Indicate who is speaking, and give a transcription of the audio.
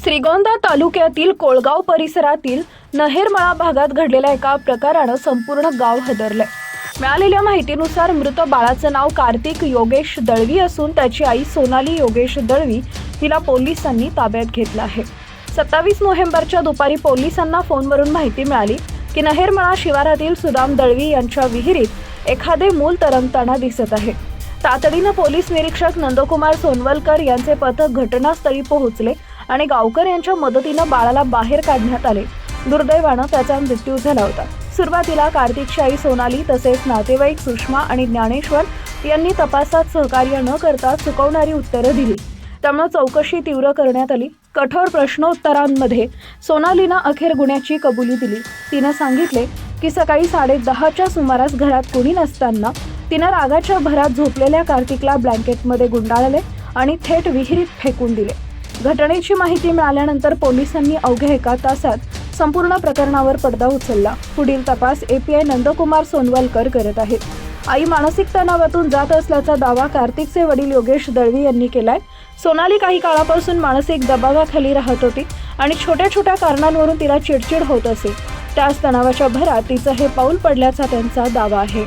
Speaker 1: श्रीगोंदा तालुक्यातील कोळगाव परिसरातील नहेरमळा भागात घडलेल्या एका प्रकारानं संपूर्ण गाव हादरलंय। मिळालेल्या माहितीनुसार मृत बाळाचं नाव कार्तिक योगेश दळवी असून त्याची आई सोनाली योगेश दळवी हिला पोलिसांनी ताब्यात घेतलं आहे। 27 नोव्हेंबरच्या दुपारी पोलिसांना फोनवरून माहिती मिळाली की नहेरमळा शिवारातील सुदाम दळवी यांच्या विहिरीत एखादे मूल तरंगताना दिसत आहे। तातडीनं पोलीस निरीक्षक नंदकुमार सोनवलकर यांचे पथक घटनास्थळी पोहोचले आणि गावकर यांच्या मदतीनं बाळाला बाहेर काढण्यात आले। दुर्दैवानं त्याचा मृत्यू झाला होता। सुरुवातीला कार्तिकची आई सोनाली तसेच नातेवाईक सुषमा आणि ज्ञानेश्वर यांनी तपासात सहकार्य न करता चुकवणारी उत्तरं दिली। त्यामुळे चौकशी तीव्र करण्यात आली। कठोर प्रश्नोत्तरांमध्ये सोनालीनं अखेर गुन्ह्याची कबुली दिली। तिनं सांगितले की सकाळी 10:30च्या सुमारास घरात कोणी नसताना तिनं रागाच्या भरात झोपलेल्या कार्तिकला ब्लँकेटमध्ये गुंडाळले आणि थेट विहिरीत फेकून दिले। घटनेची माहिती मिळाल्यानंतर पोलिसांनी अवघ्या 1 तासात संपूर्ण प्रकरणावर पडदा उचलला। पुढील तपास एपीआय नंदकुमार सोनवलकर करत आहेत। आई मानसिक तणावातून जात असल्याचा दावा कार्तिकचे वडील योगेश दळवी यांनी केलाय। सोनाली काही काळापासून मानसिक दबावाखाली राहत होती आणि छोट्या छोट्या कारणांवरून तिला चिडचिड होत असे। त्याच तणावाच्या भरात तिचं हे पाऊल पडल्याचा त्यांचा दावा आहे।